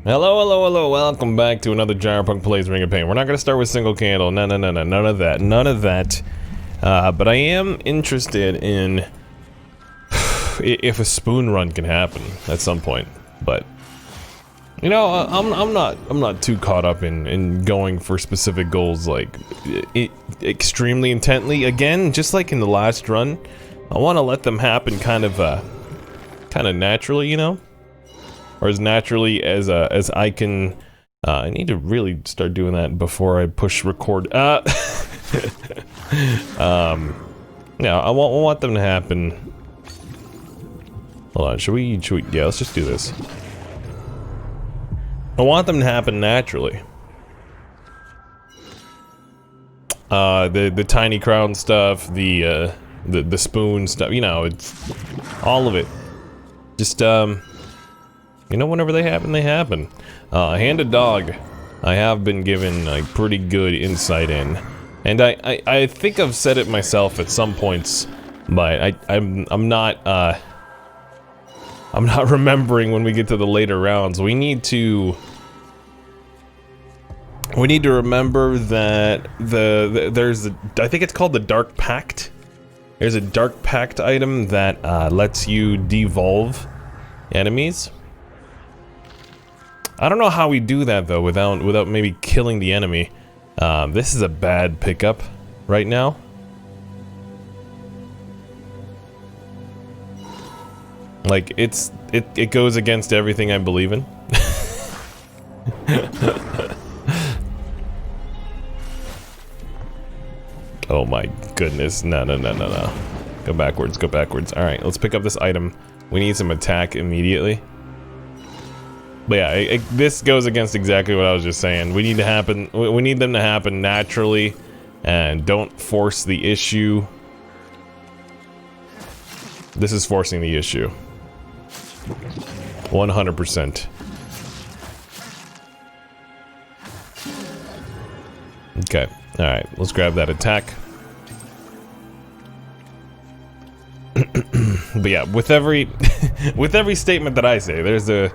Hello, hello, hello, welcome back to another GyroPunk Plays Ring of Pain. We're not gonna start with single candle, no, none of that. But I am interested in if a spoon run can happen at some point. But you know, I'm not too caught up in going for specific goals like extremely intently. Again, just like in the last run, I want to let them happen kind of naturally, you know. Or as naturally as I can. I need to really start doing that before I push record. Yeah, I want them to happen. Hold on, should we? Yeah, let's just do this. I want them to happen naturally. The tiny crown stuff, the spoon stuff. You know, it's all of it. Just you know, whenever they happen, they happen. Handed dog, I have been given like pretty good insight in, and I think I've said it myself at some points, but I'm not remembering when we get to the later rounds. We need to remember that there's I think it's called the Dark Pact. There's a Dark Pact item that lets you devolve enemies. I don't know how we do that though without maybe killing the enemy. This is a bad pickup right now. Like it goes against everything I believe in. Oh my goodness, no. Go backwards. Alright, let's pick up this item. We need some attack immediately. But yeah, this goes against exactly what I was just saying. We need them to happen naturally, and don't force the issue. This is forcing the issue. 100%. Okay, alright, let's grab that attack. But yeah, with every statement that I say, there's a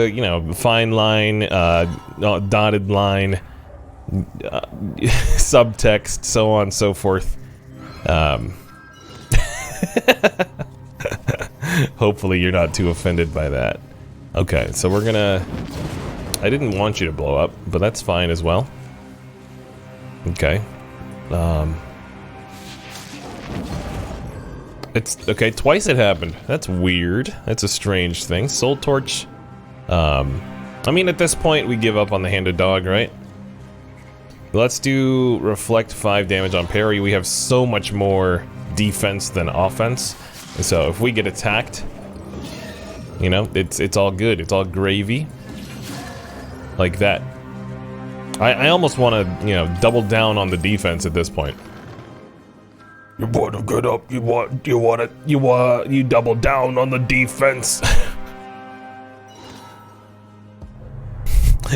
you know, fine line, dotted line, subtext, so on and so forth. Hopefully you're not too offended by that. Okay, so we're gonna... I didn't want you to blow up, but that's fine as well. Okay. It's... okay, twice it happened. That's weird. That's a strange thing. Soul Torch... I mean, at this point, we give up on the handed dog, right? Let's do reflect 5 damage on parry. We have so much more defense than offense. And so if we get attacked, you know, it's all good. It's all gravy. Like that. I almost want to, you know, double down on the defense at this point. You want to get up, you double down on the defense.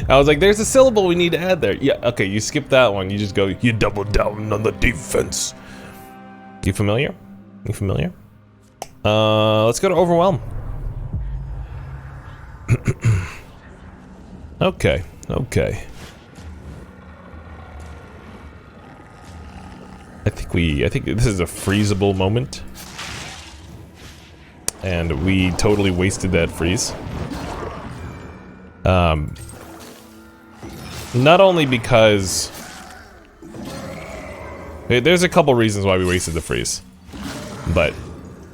I was like, there's a syllable we need to add there. Yeah, okay, you skip that one. You just go, you double down on the defense. You familiar? You familiar? Let's go to Overwhelm. Okay. I think this is a freezable moment. And we totally wasted that freeze. Not only because... there's a couple reasons why we wasted the freeze. But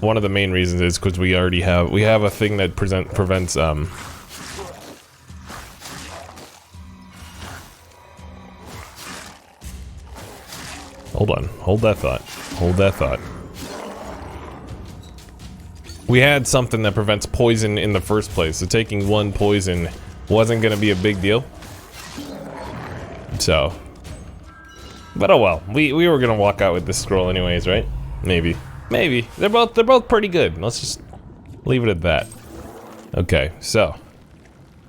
one of the main reasons is because we already have... we have a thing that prevents, Hold on. Hold that thought. We had something that prevents poison in the first place, so taking one poison wasn't gonna be a big deal. So, but oh well. We were gonna walk out with this scroll anyways, right? Maybe. They're both pretty good. Let's just leave it at that. Okay, so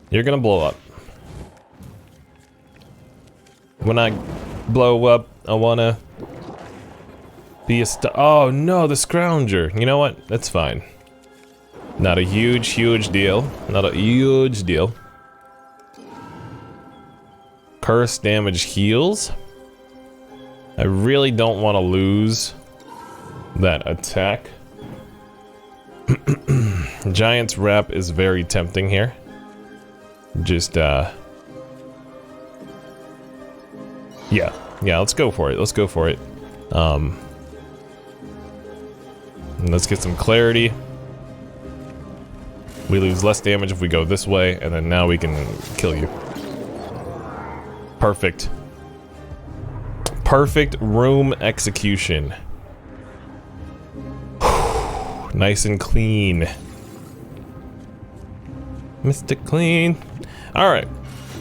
you're gonna blow up. When I blow up, I wanna be a oh no, the scrounger. You know what? That's fine. Not a huge deal. Not a huge deal. Curse damage heals. I really don't want to lose that attack. Giant's Wrap is very tempting here. Just, yeah, let's go for it. Let's go for it. Let's get some clarity. We lose less damage if we go this way, and then now we can kill you. Perfect. Perfect room execution. Nice and clean. Mr. Clean. Alright.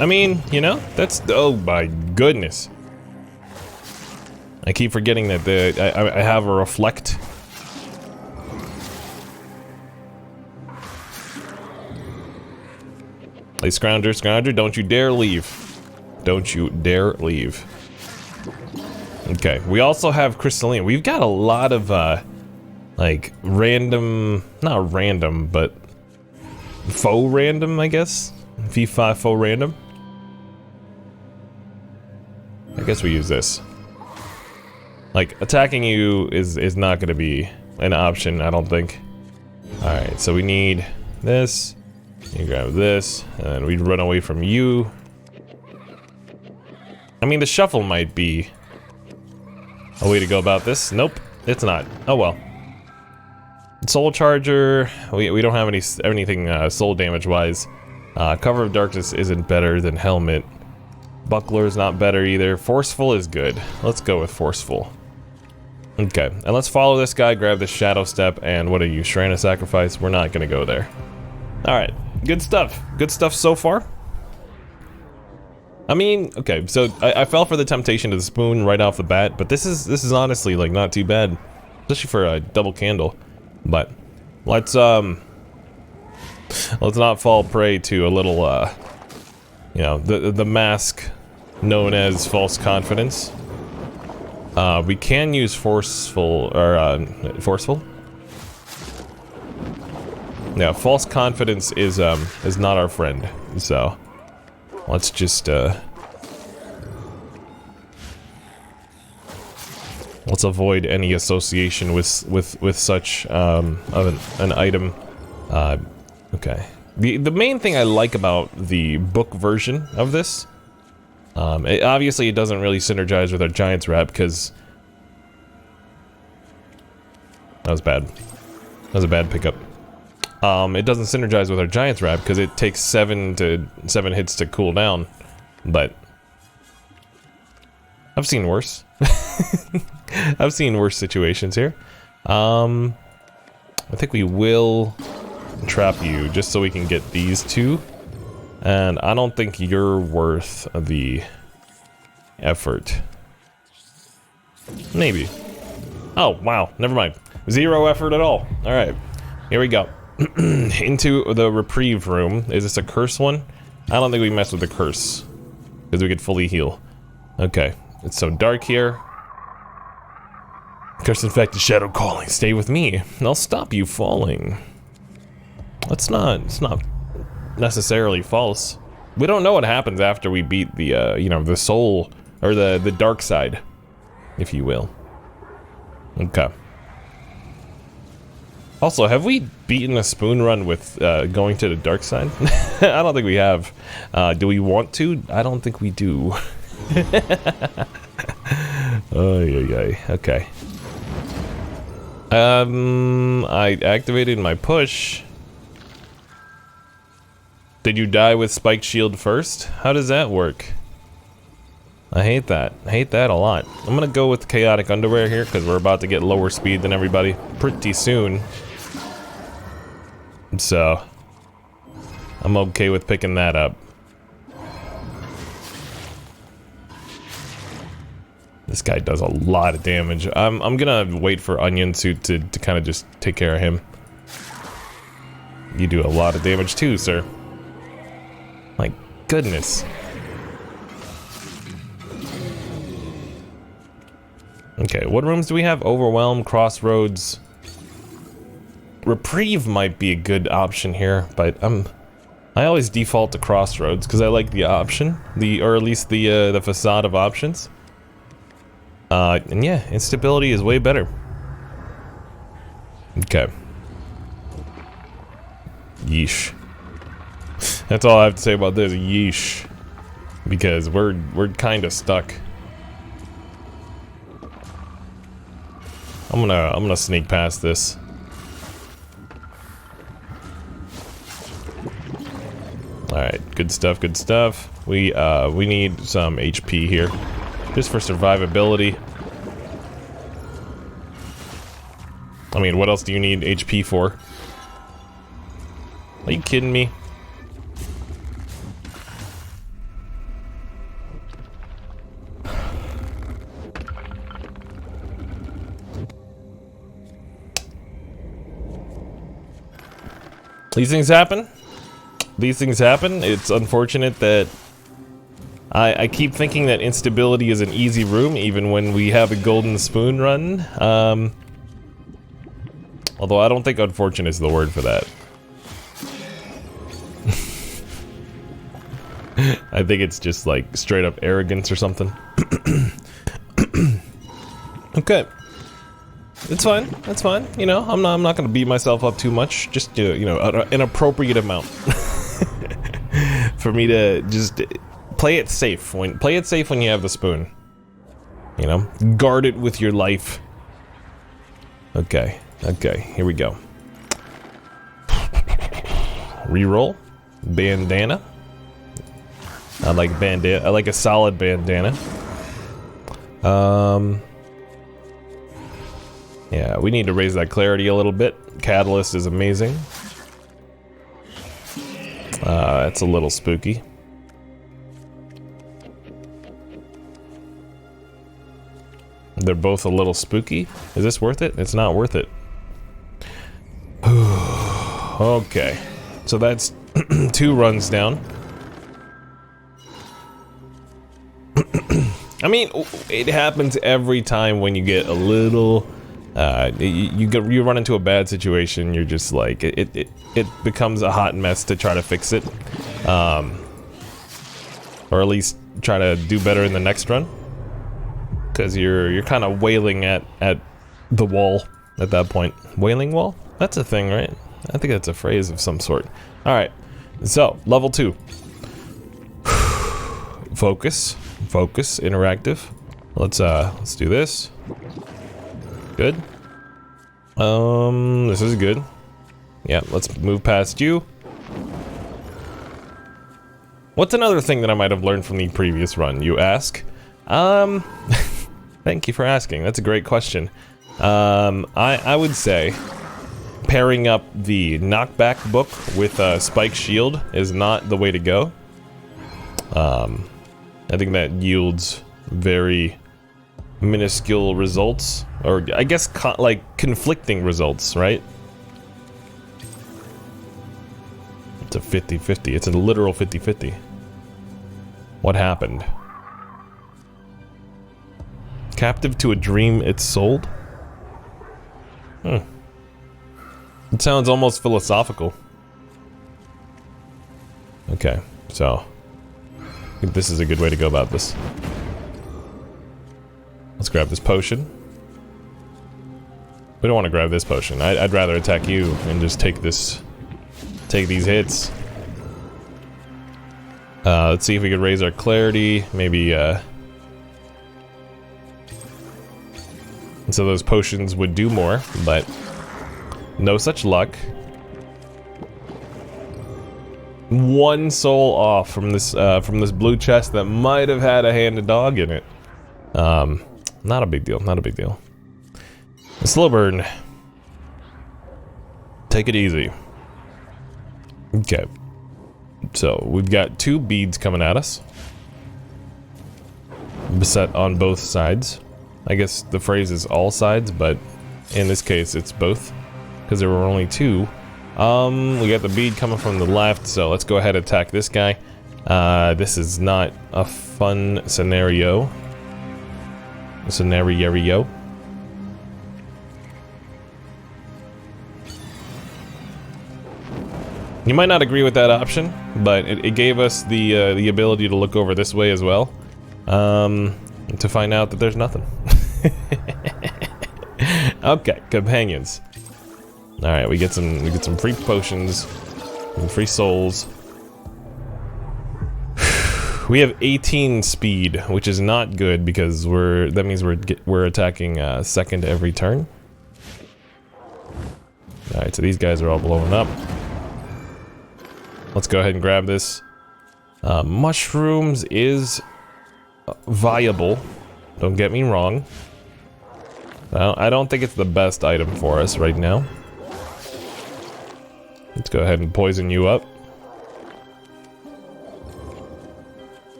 I mean, you know, that's... Oh my goodness. I keep forgetting that I have a reflect. Hey, Scrounger, don't you dare leave. Don't you dare leave. Okay, we also have Crystalline. We've got a lot of, like, random... Not random, but... Faux random, I guess? V5 faux random? I guess we use this. Like, attacking you is not gonna be an option, I don't think. Alright, so we need this. You grab this, and we'd run away from you. I mean, the shuffle might be a way to go about this. Nope, it's not. Oh well. Soul Charger, we don't have anything soul damage wise. Cover of Darkness isn't better than Helmet. Buckler's not better either. Forceful is good. Let's go with Forceful. Okay, and let's follow this guy, grab the Shadow Step, and what are you, Shrine of Sacrifice? We're not gonna go there. Alright, good stuff. Good stuff so far. I mean, okay, so I fell for the temptation to the spoon right off the bat, but this is honestly, like, not too bad. Especially for a double candle. But, let's not fall prey to a little, you know, the mask known as false confidence. We can use forceful, or, forceful? Yeah, false confidence is not our friend, so let's just, let's avoid any association with such, of an item. Okay. The main thing I like about the book version of this, obviously it doesn't really synergize with our Giant's Wrap, because... That was bad. That was a bad pickup. It doesn't synergize with our Giant's Wrap, because it takes 7 hits to cool down, but... I've seen worse. I've seen worse situations here. I think we will trap you, just so we can get these two. And I don't think you're worth the effort. Maybe. Oh, wow, never mind. 0 effort at all. Alright, here we go. Into the reprieve room. Is this a curse one? I don't think we mess with the curse, because we could fully heal. Okay, it's so dark here. Curse infected shadow calling. Stay with me. I'll stop you falling. It's not necessarily false. We don't know what happens after we beat the, you know, the soul, or the dark side, if you will. Okay. Also, have we beaten a spoon run with, going to the dark side? I don't think we have. Do we want to? I don't think we do. Oh, yeah, okay. I activated my push. Did you die with Spike Shield first? How does that work? I hate that. I hate that a lot. I'm gonna go with Chaotic Underwear here, because we're about to get lower speed than everybody pretty soon. So, I'm okay with picking that up. This guy does a lot of damage. I'm gonna wait for Onion Suit to kind of just take care of him. You do a lot of damage too, sir. My goodness. Okay, what rooms do we have? Overwhelm, Crossroads. Reprieve might be a good option here, but I'm I always default to crossroads because I like the option, or at least the facade of options. And yeah, instability is way better. Okay. Yeesh. That's all I have to say about this. Yeesh. Because we're kind of stuck. I'm gonna sneak past this. All right, good stuff. Good stuff. We need some HP here, just for survivability. I mean, what else do you need HP for? Are you kidding me? These things happen. These things happen. It's unfortunate that I keep thinking that instability is an easy room, even when we have a golden spoon run. Although I don't think unfortunate is the word for that. I think it's just like straight up arrogance or something. Okay. It's fine. That's fine. You know, I'm not gonna beat myself up too much. Just you know, an appropriate amount for me to just play it safe. Play it safe when you have the spoon. You know, guard it with your life. Okay. Okay. Here we go. Reroll. Bandana. I like bandana. I like a solid bandana. Yeah, we need to raise that clarity a little bit. Catalyst is amazing. It's a little spooky. They're both a little spooky. Is this worth it? It's not worth it. Okay. So that's 2 runs down. I mean, it happens every time when you get a little... you run into a bad situation. You're just like it becomes a hot mess to try to fix it, or at least try to do better in the next run, because you're kind of wailing at the wall at that point. Wailing wall? That's a thing, right? I think that's a phrase of some sort. All right, so level 2. Focus, interactive. Let's do this. Good. This is good. Yeah, let's move past you. What's another thing that I might have learned from the previous run, you ask? Thank you for asking. That's a great question. I would say pairing up the knockback book with Spike Shield is not the way to go. I think that yields very minuscule results, or I guess like conflicting results, right? It's a 50-50. It's a literal 50-50. What happened? Captive to a dream it's sold? It sounds almost philosophical. Okay, so I think this is a good way to go about this. Let's grab this potion. We don't want to grab this potion. I'd rather attack you and just take these hits. Let's see if we could raise our clarity. Maybe, so those potions would do more, but no such luck. 1 soul off from this blue chest that might have had a handed dog in it. Not a big deal, not a big deal. A slow burn. Take it easy. Okay. So, we've got 2 beads coming at us. Beset on both sides. I guess the phrase is all sides, but in this case it's both, because there were only 2. We got the bead coming from the left, so let's go ahead and attack this guy. This is not a fun scenario. You might not agree with that option, but it gave us the ability to look over this way as well, to find out that there's nothing. Okay, companions. All right, we get some free potions, some free souls. We have 18 speed, which is not good because that means we're attacking second every turn. All right, so these guys are all blowing up. Let's go ahead and grab this. Mushrooms is viable. Don't get me wrong. I don't think it's the best item for us right now. Let's go ahead and poison you up.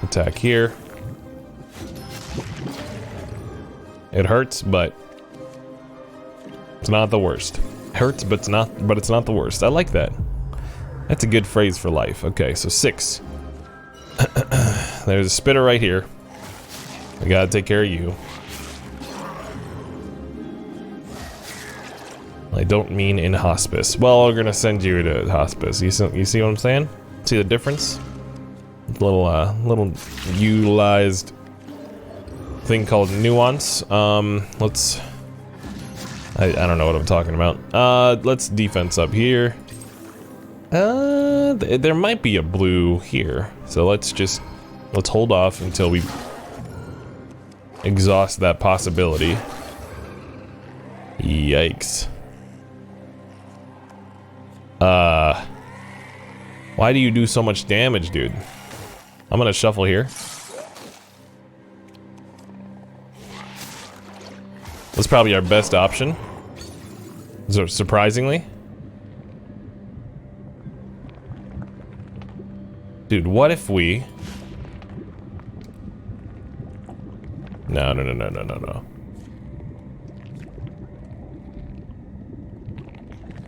Attack here. It hurts, but it's not the worst. Hurts, but it's not the worst. I like that. That's a good phrase for life. Okay, so 6. There's a spitter right here. We gotta take care of you. I don't mean in hospice. Well, we're gonna send you to hospice. You see what I'm saying? See the difference? Little utilized thing called nuance. Let's. I don't know what I'm talking about. Let's defense up here. There might be a blue here, so let's hold off until we exhaust that possibility. Yikes. Why do you do so much damage, dude? I'm gonna shuffle here. That's probably our best option. So surprisingly. Dude, what if we... No.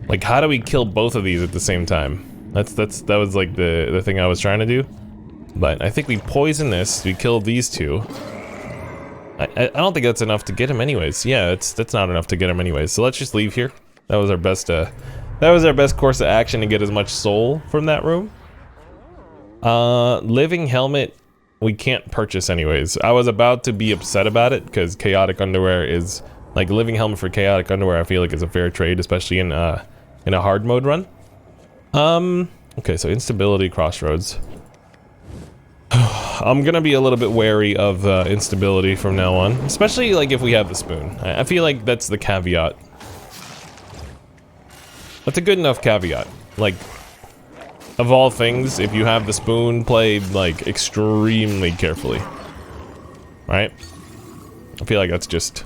Like, how do we kill both of these at the same time? That was like the thing I was trying to do. But I think we poison this, we kill these two. I don't think that's enough to get him anyways. Yeah, that's not enough to get him anyways. So let's just leave here. That was our best course of action to get as much soul from that room. Living helmet we can't purchase anyways. I was about to be upset about it because chaotic underwear is like living helmet for chaotic underwear. I feel like is a fair trade, especially in a hard mode run. Okay, so instability crossroads. I'm gonna be a little bit wary of instability from now on, especially like if we have the spoon. I feel like that's the caveat. That's a good enough caveat. Like, of all things, if you have the spoon, play like extremely carefully. Right? I feel like that's just.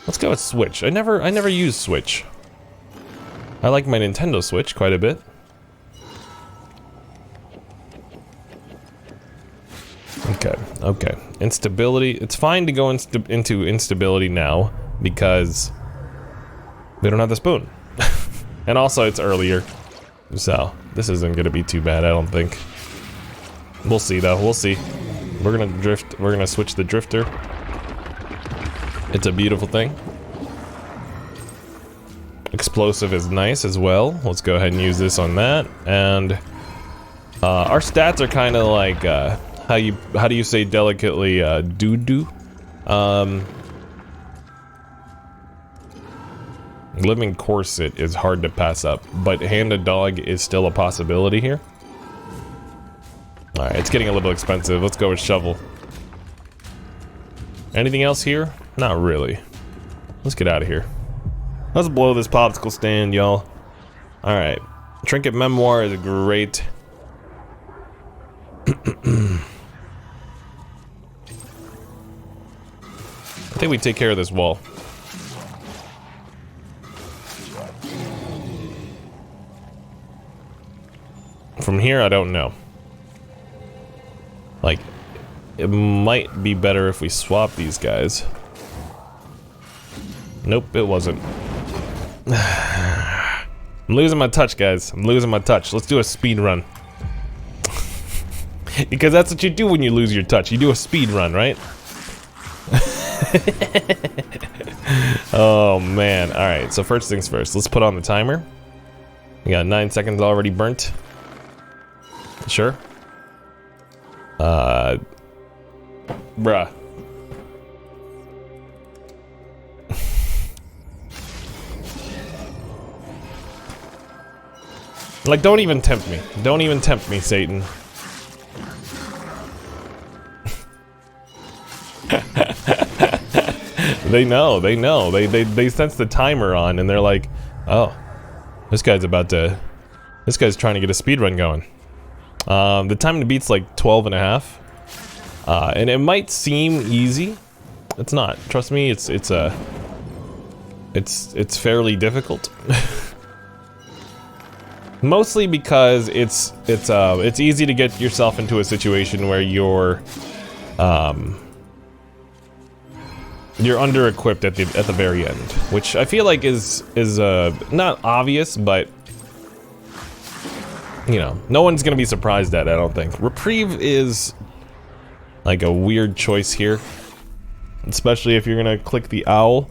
Let's go with Switch. I never use Switch. I like my Nintendo Switch quite a bit. Okay. Instability. It's fine to go into instability now because we don't have the spoon. And also it's earlier. So this isn't gonna be too bad, I don't think. We'll see though, we'll see. We're gonna switch the drifter. It's a beautiful thing. Explosive is nice as well. Let's go ahead and use this on that. And our stats are kind of like how do you say delicately doo-doo? Living corset is hard to pass up, but hand-a dog is still a possibility here. Alright, it's getting a little expensive. Let's go with shovel. Anything else here? Not really. Let's get out of here. Let's blow this popsicle stand, y'all. Alright. Trinket Memoir is great. I think we take care of this wall. From here, I don't know. Like, it might be better if we swap these guys. Nope, it wasn't. I'm losing my touch, guys. I'm losing my touch. Let's do a speed run. Because that's what you do when you lose your touch. You do a speed run, right? Oh man. Alright, so first things first, let's put on the timer. We got 9 seconds already burnt. Sure. Bruh. Like, don't even tempt me. Don't even tempt me, Satan. They know, they know. They sense the timer on and they're like, oh, this guy's trying to get a speedrun going. The time to beat's like 12 and a half. And it might seem easy. It's not. Trust me, it's fairly difficult. Mostly because it's easy to get yourself into a situation where you're under-equipped at the very end, which I feel like is not obvious, but you know, no one's gonna be surprised at it, I don't think. Reprieve is like a weird choice here, especially if you're gonna click the owl.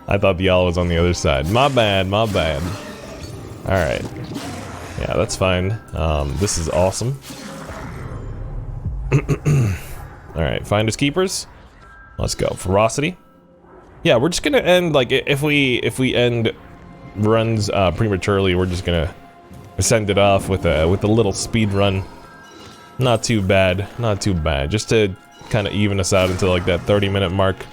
I thought the owl was on the other side. My bad, my bad. Alright. Yeah, that's fine. This is awesome. Alright, finders keepers. Let's go. Ferocity. Yeah, we're just gonna end, like, if we end runs prematurely, we're just gonna send it off with a little speed run. Not too bad, not too bad. Just to kind of even us out until like that 30-minute mark.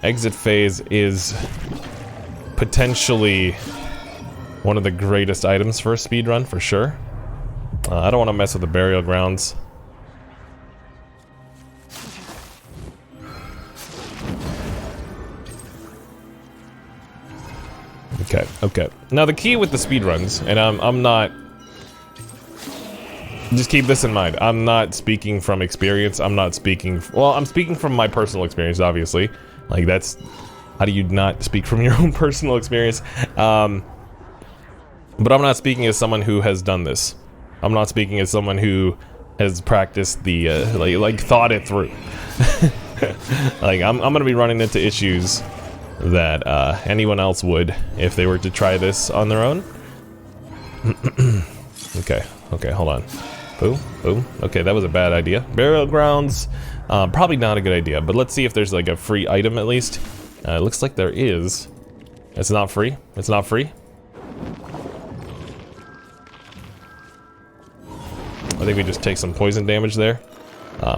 Exit phase is potentially one of the greatest items for a speedrun, for sure. I don't want to mess with the burial grounds. Okay, okay. Now the key with the speedruns, and I'm not... Just keep this in mind. I'm not speaking from experience. I'm not speaking... Well, I'm speaking from my personal experience, obviously. Like, that's... How do you not speak from your own personal experience? But I'm not speaking as someone who has done this. I'm not speaking as someone who has practiced the, like thought it through. Like, I'm gonna be running into issues that, anyone else would if they were to try this on their own. Okay, okay, hold on. Boom, boom. Okay, that was a bad idea. Burial grounds, probably not a good idea, but let's see if there's like a free item at least. It looks like there is. It's not free. It's not free. I think we just take some poison damage there.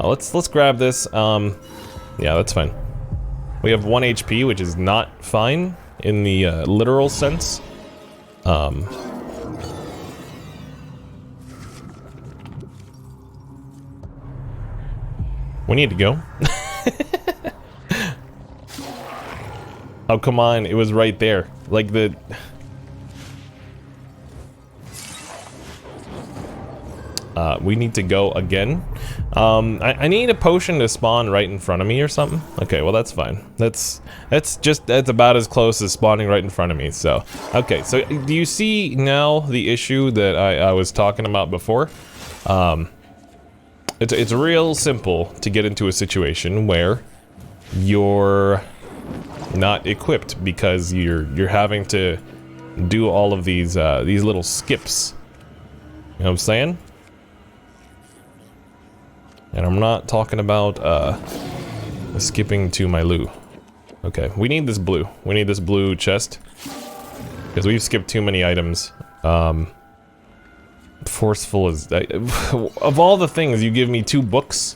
Let's grab this. Yeah, that's fine. We have 1 HP, which is not fine in the literal sense. We need to go. Oh, come on, it was right there. Like the... we need to go again. I need a potion to spawn right in front of me or something. Okay, well that's fine. That's about as close as spawning right in front of me, so. Okay, so do you see now the issue that I was talking about before? It's real simple to get into a situation where you're not equipped because you're having to do all of these little skips. You know what I'm saying? And I'm not talking about skipping to my loo. Okay, we need this blue. We need this blue chest because we've skipped too many items. Forceful is... of all the things, you give me 2 books?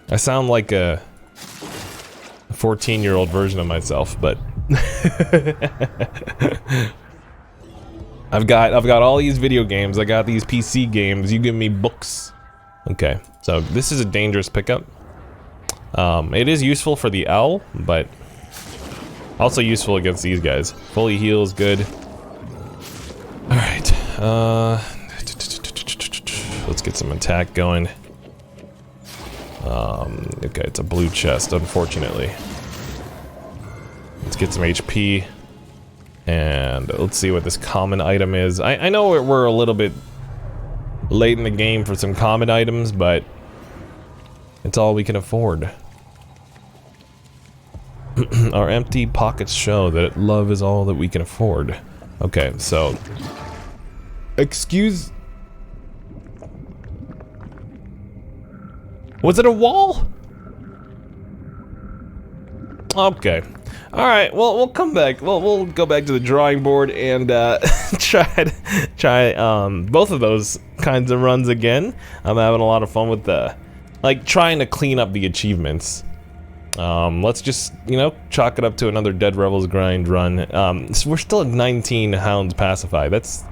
I sound like a 14-year-old version of myself, but... I've got all these video games, I got these PC games, you give me books. Okay, so this is a dangerous pickup. It is useful for the owl, but... also useful against these guys. Fully heals, good. Alright, let's get some attack going. Okay, it's a blue chest, unfortunately. Let's get some HP. And let's see what this common item is. I know we're a little bit late in the game for some common items, but It's all we can afford. Our empty pockets show that love is all that we can afford. Okay, so... Excuse... Was it a wall? Okay. Alright, well, we'll come back. We'll go back to the drawing board and try both of those kinds of runs again. I'm having a lot of fun with the, like, trying to clean up the achievements. Let's just, you know, chalk it up to another Dead Rebels grind run. So we're still at 19 hounds pacified. That's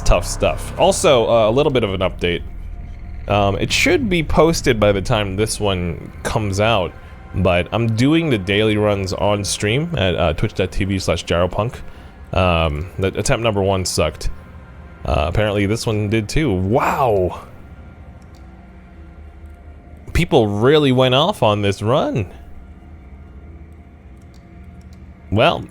tough stuff. Also, a little bit of an update. It should be posted by the time this one comes out, but I'm doing the daily runs on stream at twitch.tv/GyroPunk. The attempt number 1 sucked. Apparently this one did too. Wow! People really went off on this run. Well,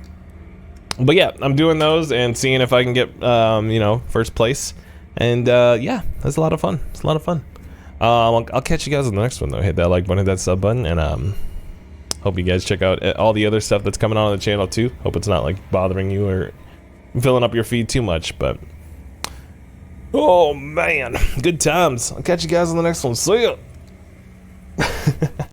but yeah, I'm doing those and seeing if I can get, you know, first place. And yeah, that's a lot of fun. It's a lot of fun. I'll catch you guys on the next one though. Hit that like button, hit that sub button, and hope you guys check out all the other stuff that's coming on the channel too. Hope it's not like bothering you or filling up your feed too much, but oh man, good times. I'll catch you guys on the next one. See ya.